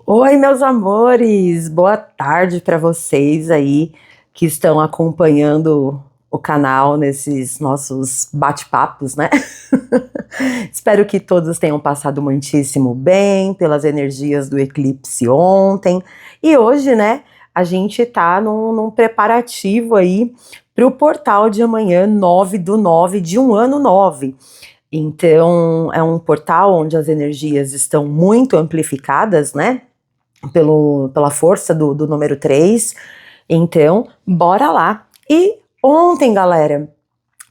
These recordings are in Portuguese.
Oi, meus amores! Boa tarde para vocês aí que estão acompanhando o canal nesses nossos bate-papos, né? Espero que todos tenham passado muitíssimo bem pelas energias do eclipse ontem. E hoje, né, a gente tá num preparativo aí para o portal de amanhã, 9/9 de um ano 9. Então, é um portal onde as energias estão muito amplificadas, né? Pela força do número 3. Então, bora lá. E ontem, galera,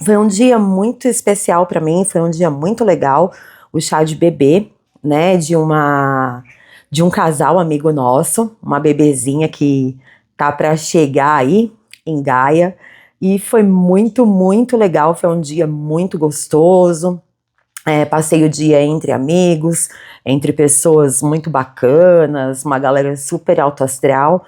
foi um dia muito especial para mim, foi um dia muito legal, o chá de bebê, né, de um casal amigo nosso, uma bebezinha que tá para chegar aí em Gaia, e foi muito, muito legal, foi um dia muito gostoso. Passei o dia entre amigos, entre pessoas muito bacanas, uma galera super alto astral,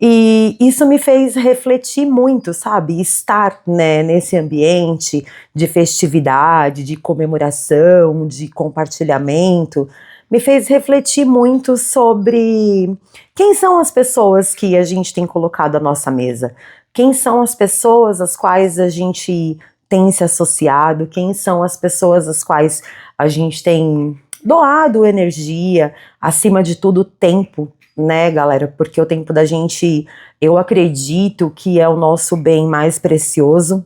e isso me fez refletir muito, sabe? Estar, né, nesse ambiente de festividade, de comemoração, de compartilhamento, me fez refletir muito sobre quem são as pessoas que a gente tem colocado à nossa mesa, quem são as pessoas às quais a gente tem se associado, quem são as pessoas às quais a gente tem doado energia, acima de tudo, tempo, né, galera? Porque o tempo da gente, eu acredito que é o nosso bem mais precioso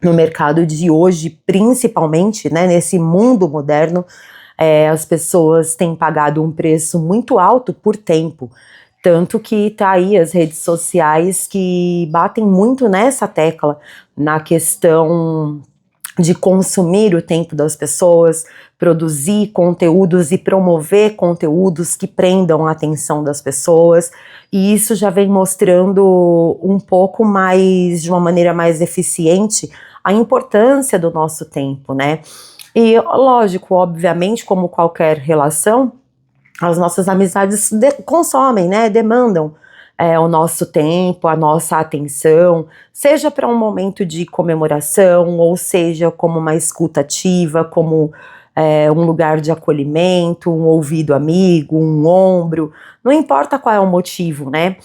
no mercado de hoje, principalmente, né, nesse mundo moderno. As pessoas têm pagado um preço muito alto por tempo. Tanto que tá aí as redes sociais que batem muito nessa tecla, na questão de consumir o tempo das pessoas, produzir conteúdos e promover conteúdos que prendam a atenção das pessoas, e isso já vem mostrando um pouco mais, de uma maneira mais eficiente, a importância do nosso tempo, né? E lógico, obviamente, como qualquer relação, as nossas amizades consomem, né? Demandam o nosso tempo, a nossa atenção, seja para um momento de comemoração, ou seja como uma escuta ativa, como um lugar de acolhimento, um ouvido amigo, um ombro, não importa qual é o motivo, né?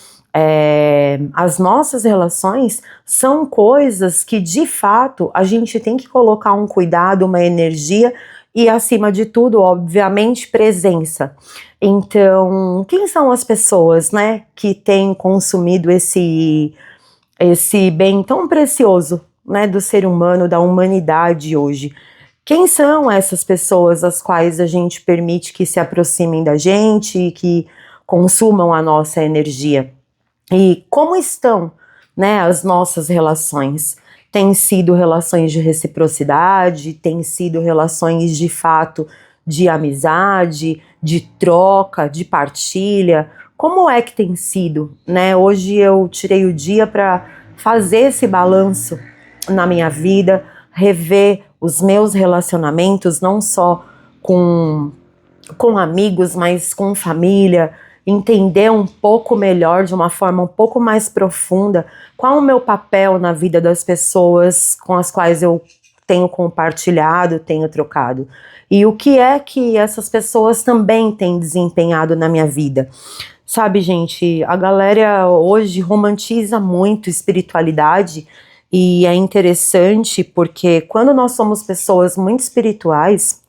As nossas relações são coisas que de fato a gente tem que colocar um cuidado, uma energia e, acima de tudo, obviamente, presença. Então, quem são as pessoas, né, que têm consumido esse bem tão precioso, né, do ser humano, da humanidade hoje? Quem são essas pessoas às quais a gente permite que se aproximem da gente, que consumam a nossa energia? E como estão, né, as nossas relações? Têm sido relações de reciprocidade, têm sido relações de fato de amizade, de troca, de partilha? Como é que tem sido, né? Hoje eu tirei o dia para fazer esse balanço na minha vida, rever os meus relacionamentos, não só com amigos, mas com família, entender um pouco melhor, de uma forma um pouco mais profunda, qual o meu papel na vida das pessoas com as quais eu tenho compartilhado, tenho trocado. E o que é que essas pessoas também têm desempenhado na minha vida. Sabe, gente, a galera hoje romantiza muito espiritualidade, e é interessante porque quando nós somos pessoas muito espirituais,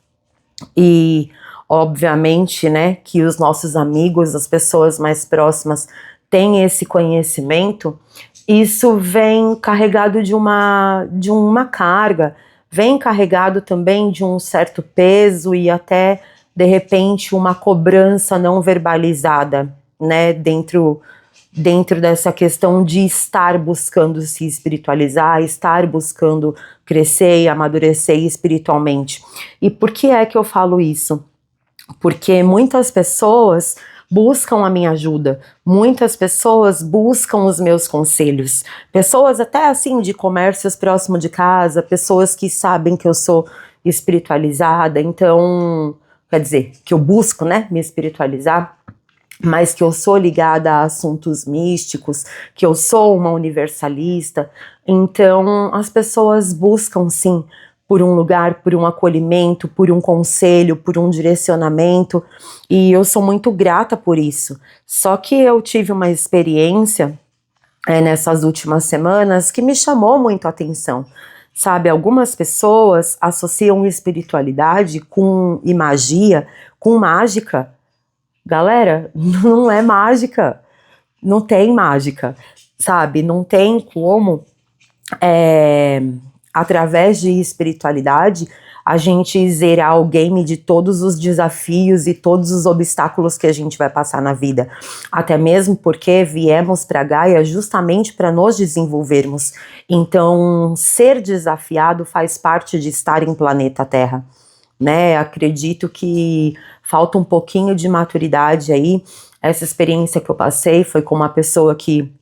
e obviamente, né, que os nossos amigos, as pessoas mais próximas têm esse conhecimento, isso vem carregado de uma carga, vem carregado também de um certo peso e até, de repente, uma cobrança não verbalizada, né, dentro dessa questão de estar buscando se espiritualizar, estar buscando crescer e amadurecer espiritualmente. E por que é que eu falo isso? Porque muitas pessoas buscam a minha ajuda, muitas pessoas buscam os meus conselhos, pessoas até assim de comércios próximo de casa, pessoas que sabem que eu sou espiritualizada, então, quer dizer, que eu busco, né, me espiritualizar, mas que eu sou ligada a assuntos místicos, que eu sou uma universalista. Então as pessoas buscam sim por um lugar, por um acolhimento, por um conselho, por um direcionamento, e eu sou muito grata por isso. Só que eu tive uma experiência nessas últimas semanas que me chamou muito a atenção. Sabe, algumas pessoas associam espiritualidade e magia com mágica. Galera, não é mágica, não tem mágica, sabe? Não tem como, através de espiritualidade, a gente zerar o game de todos os desafios e todos os obstáculos que a gente vai passar na vida. Até mesmo porque viemos para Gaia justamente para nos desenvolvermos. Então, ser desafiado faz parte de estar em planeta Terra, né? Acredito que falta um pouquinho de maturidade aí. Essa experiência que eu passei foi com uma pessoa que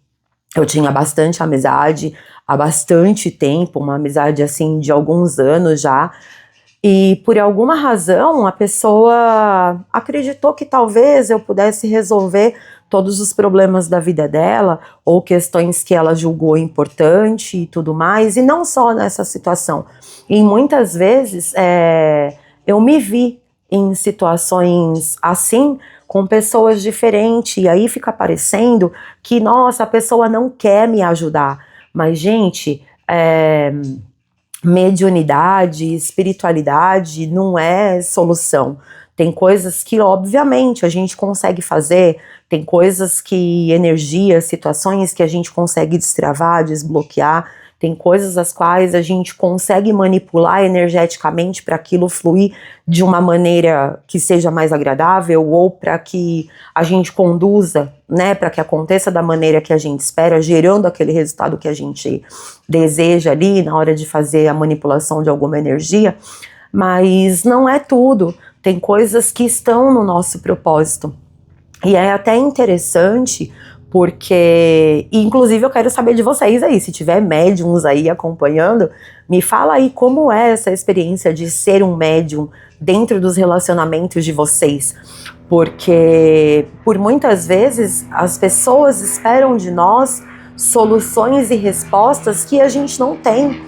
eu tinha bastante amizade há bastante tempo, uma amizade assim de alguns anos já. E por alguma razão a pessoa acreditou que talvez eu pudesse resolver todos os problemas da vida dela, ou questões que ela julgou importante e tudo mais, e não só nessa situação. E muitas vezes eu me vi em situações assim, com pessoas diferentes, e aí fica parecendo que, nossa, a pessoa não quer me ajudar. Mas, gente, mediunidade, espiritualidade não é solução. Tem coisas que, obviamente, a gente consegue fazer, tem coisas que, energias, situações que a gente consegue destravar, desbloquear, tem coisas as quais a gente consegue manipular energeticamente para aquilo fluir de uma maneira que seja mais agradável, ou para que a gente conduza, né, para que aconteça da maneira que a gente espera, gerando aquele resultado que a gente deseja ali na hora de fazer a manipulação de alguma energia. Mas não é tudo, tem coisas que estão no nosso propósito. E é até interessante porque, inclusive eu quero saber de vocês aí, se tiver médiums aí acompanhando, me fala aí como é essa experiência de ser um médium dentro dos relacionamentos de vocês. Porque, por muitas vezes, as pessoas esperam de nós soluções e respostas que a gente não tem.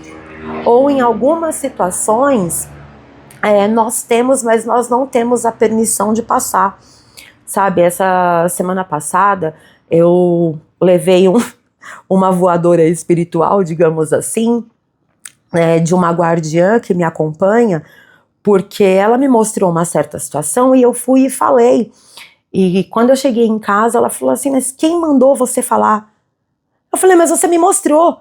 Ou em algumas situações, nós temos, mas nós não temos a permissão de passar. Sabe, essa semana passada eu levei uma voadora espiritual, digamos assim, de uma guardiã que me acompanha, porque ela me mostrou uma certa situação e eu fui e falei. E quando eu cheguei em casa, ela falou assim, mas quem mandou você falar? Eu falei, mas você me mostrou.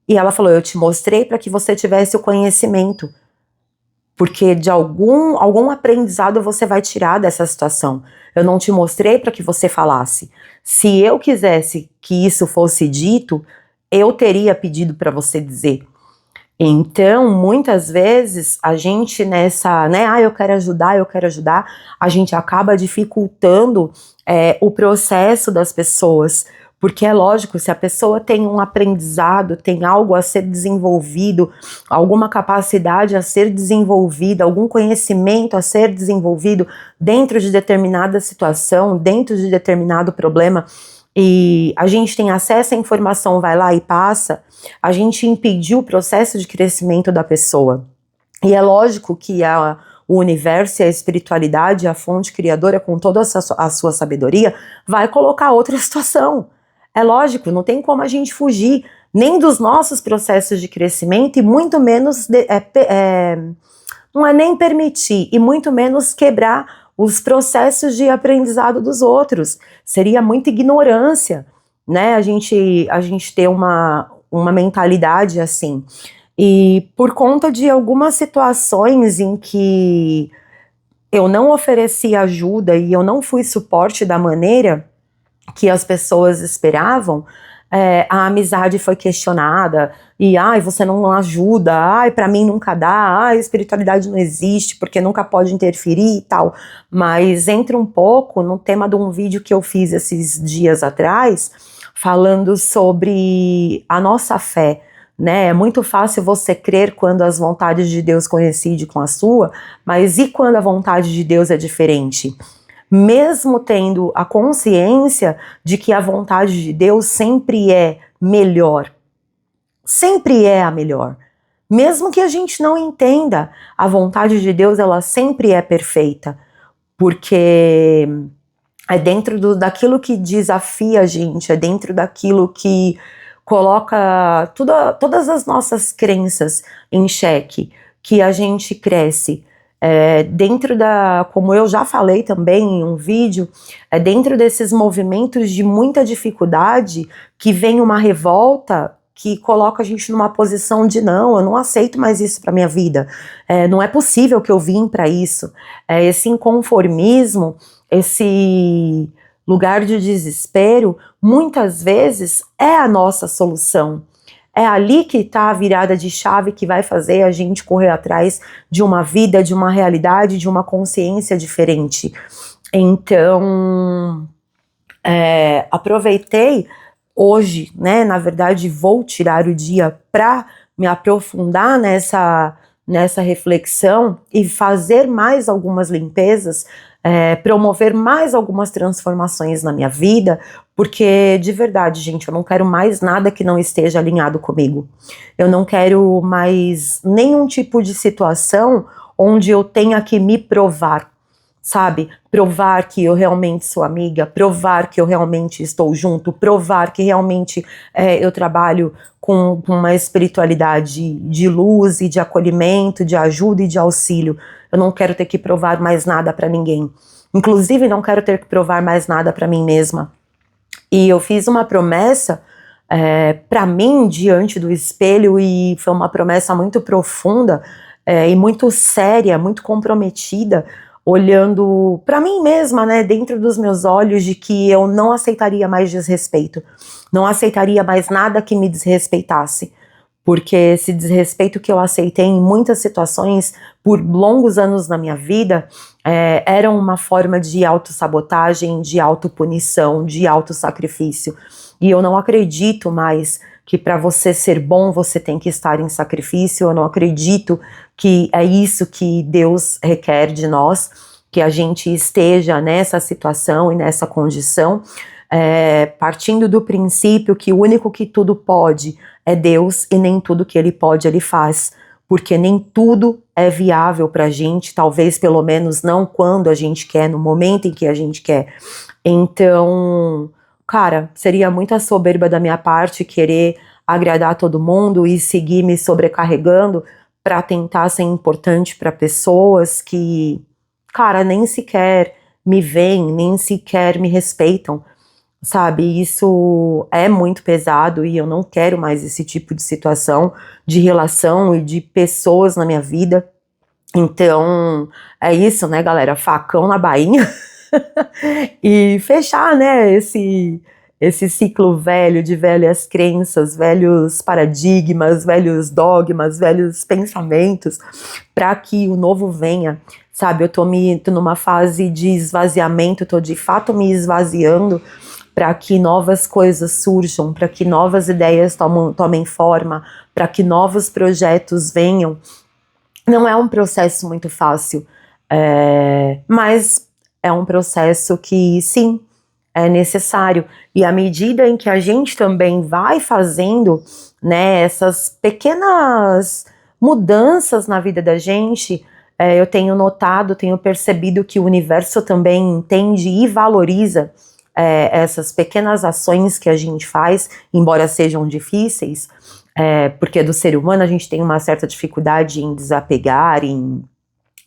E ela falou, eu te mostrei para que você tivesse o conhecimento, porque de algum aprendizado você vai tirar dessa situação. Eu não te mostrei para que você falasse. Se eu quisesse que isso fosse dito, eu teria pedido para você dizer. Então, muitas vezes, a gente nessa, né, eu quero ajudar, a gente acaba dificultando o processo das pessoas. Porque é lógico, se a pessoa tem um aprendizado, tem algo a ser desenvolvido, alguma capacidade a ser desenvolvida, algum conhecimento a ser desenvolvido dentro de determinada situação, dentro de determinado problema, e a gente tem acesso à informação, vai lá e passa, a gente impediu o processo de crescimento da pessoa. E é lógico que o universo e a espiritualidade, a fonte criadora, com toda a sua sabedoria, vai colocar outra situação. É lógico, não tem como a gente fugir nem dos nossos processos de crescimento e muito menos, não é nem permitir, e muito menos quebrar os processos de aprendizado dos outros. Seria muita ignorância, né, a gente ter uma mentalidade assim. E por conta de algumas situações em que eu não ofereci ajuda e eu não fui suporte da maneira que as pessoas esperavam, a amizade foi questionada, e você não ajuda, pra mim nunca dá, a espiritualidade não existe, porque nunca pode interferir e tal. Mas entra um pouco no tema de um vídeo que eu fiz esses dias atrás, falando sobre a nossa fé, né? É muito fácil você crer quando as vontades de Deus coincidem com a sua, mas e quando a vontade de Deus é diferente? Mesmo tendo a consciência de que a vontade de Deus sempre é melhor, sempre é a melhor, Mesmo que a gente não entenda, a vontade de Deus, ela sempre é perfeita, porque é dentro daquilo que desafia a gente, é dentro daquilo que coloca todas as nossas crenças em xeque, que a gente cresce. Dentro como eu já falei também em um vídeo, é dentro desses movimentos de muita dificuldade que vem uma revolta que coloca a gente numa posição de não, eu não aceito mais isso para minha vida, não é possível que eu vim para isso, esse inconformismo, esse lugar de desespero, muitas vezes é a nossa solução. É ali que está a virada de chave que vai fazer a gente correr atrás de uma vida, de uma realidade, de uma consciência diferente. Então, aproveitei hoje, né, na verdade vou tirar o dia para me aprofundar nessa reflexão e fazer mais algumas limpezas, promover mais algumas transformações na minha vida, porque de verdade, gente, eu não quero mais nada que não esteja alinhado comigo. Eu não quero mais nenhum tipo de situação onde eu tenha que me provar, sabe? Provar que eu realmente sou amiga, provar que eu realmente estou junto, provar que realmente eu trabalho com uma espiritualidade de luz e de acolhimento, de ajuda e de auxílio. Eu não quero ter que provar mais nada para ninguém. Inclusive, não quero ter que provar mais nada para mim mesma. E eu fiz uma promessa para mim diante do espelho, e foi uma promessa muito profunda e muito séria, muito comprometida, olhando para mim mesma, né, dentro dos meus olhos, de que eu não aceitaria mais desrespeito, não aceitaria mais nada que me desrespeitasse, porque esse desrespeito que eu aceitei em muitas situações, por longos anos na minha vida, era uma forma de autossabotagem, de autopunição, de autossacrifício. E eu não acredito mais que para você ser bom, você tem que estar em sacrifício. Eu não acredito que é isso que Deus requer de nós, que a gente esteja nessa situação e nessa condição, partindo do princípio que o único que tudo pode é Deus, e nem tudo que Ele pode, Ele faz, porque nem tudo é viável pra gente, talvez pelo menos não quando a gente quer, no momento em que a gente quer. Então, cara, seria muita soberba da minha parte querer agradar todo mundo e seguir me sobrecarregando para tentar ser importante para pessoas que, cara, nem sequer me veem, nem sequer me respeitam, sabe? Isso é muito pesado e eu não quero mais esse tipo de situação, de relação e de pessoas na minha vida. Então, é isso, né, galera? Facão na bainha. E fechar, né, esse ciclo velho de velhas crenças, velhos paradigmas, velhos dogmas, velhos pensamentos, para que o novo venha, sabe? Eu tô numa fase de esvaziamento, tô de fato me esvaziando para que novas coisas surjam, para que novas ideias tomem forma, para que novos projetos venham. Não é um processo muito fácil, mas é um processo que, sim, é necessário. E à medida em que a gente também vai fazendo, né, essas pequenas mudanças na vida da gente, eu tenho notado, tenho percebido que o universo também entende e valoriza essas pequenas ações que a gente faz, embora sejam difíceis, porque do ser humano a gente tem uma certa dificuldade em desapegar, em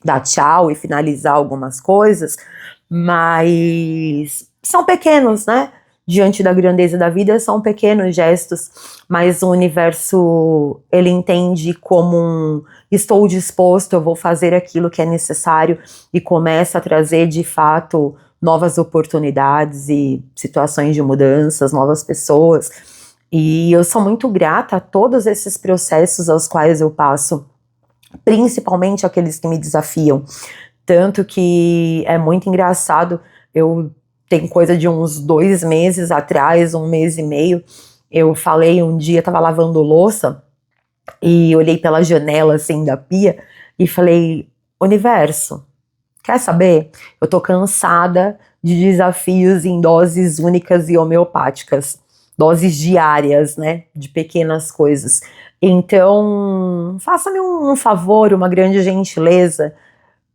dar tchau e finalizar algumas coisas, mas são pequenos, né? Diante da grandeza da vida, são pequenos gestos, mas o universo, ele entende como estou disposto, eu vou fazer aquilo que é necessário, e começa a trazer, de fato, novas oportunidades e situações de mudanças, novas pessoas. E eu sou muito grata a todos esses processos aos quais eu passo, principalmente aqueles que me desafiam. Tanto que é muito engraçado, tem coisa de uns 2 meses atrás, 1 mês e meio, eu falei um dia, tava lavando louça, e olhei pela janela, assim, da pia, e falei, universo, quer saber? Eu tô cansada de desafios em doses únicas e homeopáticas, doses diárias, né, de pequenas coisas. Então, faça-me um favor, uma grande gentileza,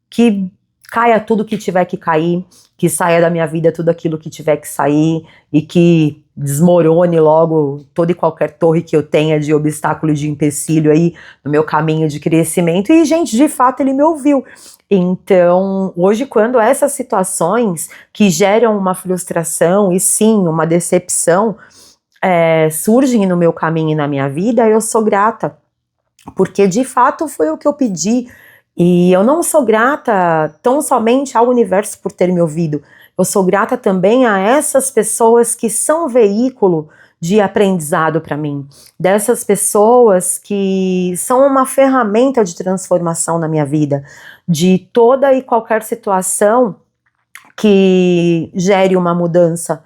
que caia tudo que tiver que cair, que saia da minha vida tudo aquilo que tiver que sair e que desmorone logo toda e qualquer torre que eu tenha de obstáculo e de empecilho aí no meu caminho de crescimento. E, gente, de fato, ele me ouviu. Então, hoje, quando essas situações que geram uma frustração e sim, uma decepção, surgem no meu caminho e na minha vida, eu sou grata, porque de fato foi o que eu pedi. E eu não sou grata tão somente ao universo por ter me ouvido, eu sou grata também a essas pessoas que são veículo de aprendizado para mim, dessas pessoas que são uma ferramenta de transformação na minha vida, de toda e qualquer situação que gere uma mudança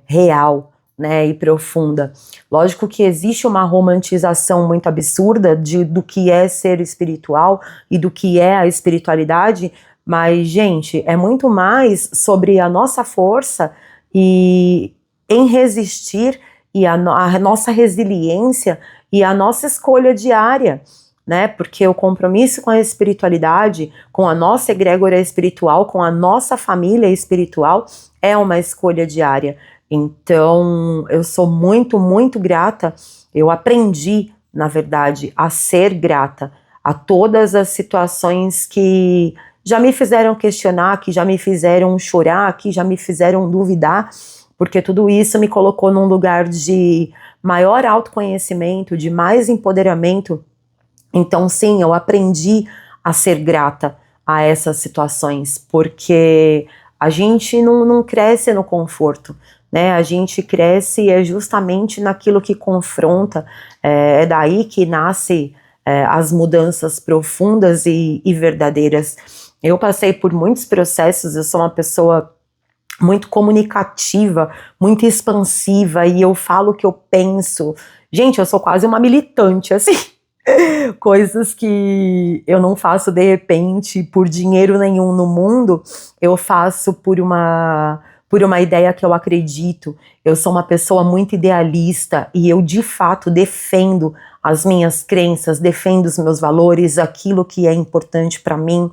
real, né, e profunda. Lógico que existe uma romantização muito absurda do que é ser espiritual e do que é a espiritualidade, mas, gente, é muito mais sobre a nossa força e em resistir e a nossa resiliência e a nossa escolha diária, né? Porque o compromisso com a espiritualidade, com a nossa egrégora espiritual, com a nossa família espiritual, é uma escolha diária. Então, eu sou muito, muito grata. Eu aprendi, na verdade, a ser grata a todas as situações que já me fizeram questionar, que já me fizeram chorar, que já me fizeram duvidar, porque tudo isso me colocou num lugar de maior autoconhecimento, de mais empoderamento. Então, sim, eu aprendi a ser grata a essas situações, porque a gente não cresce no conforto, né? A gente cresce justamente naquilo que confronta, é daí que nasce as mudanças profundas e verdadeiras. Eu passei por muitos processos, eu sou uma pessoa muito comunicativa, muito expansiva, e eu falo o que eu penso. Gente, eu sou quase uma militante, assim. Coisas que eu não faço de repente por dinheiro nenhum no mundo, eu faço por uma ideia que eu acredito. Eu sou uma pessoa muito idealista e eu de fato defendo as minhas crenças, defendo os meus valores, aquilo que é importante para mim.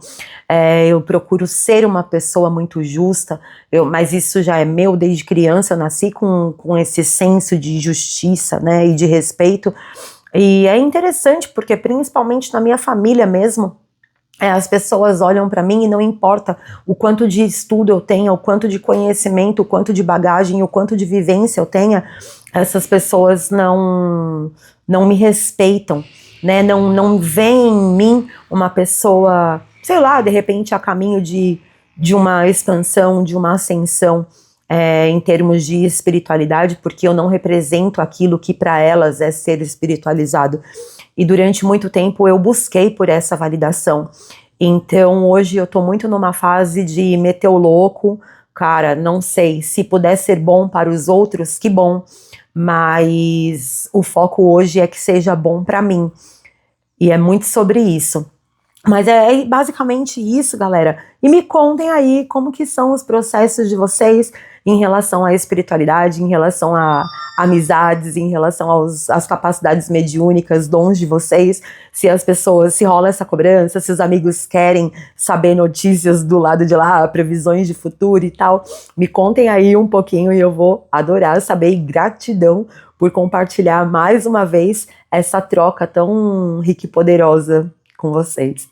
Eu procuro ser uma pessoa muito justa, mas isso já é meu desde criança. Eu nasci com esse senso de justiça, né, e de respeito. E é interessante porque, principalmente na minha família mesmo, as pessoas olham para mim e não importa o quanto de estudo eu tenha, o quanto de conhecimento, o quanto de bagagem, o quanto de vivência eu tenha, essas pessoas não me respeitam, né? Não veem em mim uma pessoa, sei lá, de repente a caminho de uma expansão, de uma ascensão. Em termos de espiritualidade, porque eu não represento aquilo que para elas é ser espiritualizado. E durante muito tempo eu busquei por essa validação. Então hoje eu tô muito numa fase de meter o louco, cara, não sei, se puder ser bom para os outros, que bom, mas o foco hoje é que seja bom para mim. E é muito sobre isso. Mas é basicamente isso, galera. E me contem aí como que são os processos de vocês em relação à espiritualidade, em relação a amizades, em relação às capacidades mediúnicas, dons de vocês, se as pessoas, se rola essa cobrança, se os amigos querem saber notícias do lado de lá, previsões de futuro e tal. Me contem aí um pouquinho e eu vou adorar saber, e gratidão por compartilhar mais uma vez essa troca tão rica e poderosa com vocês.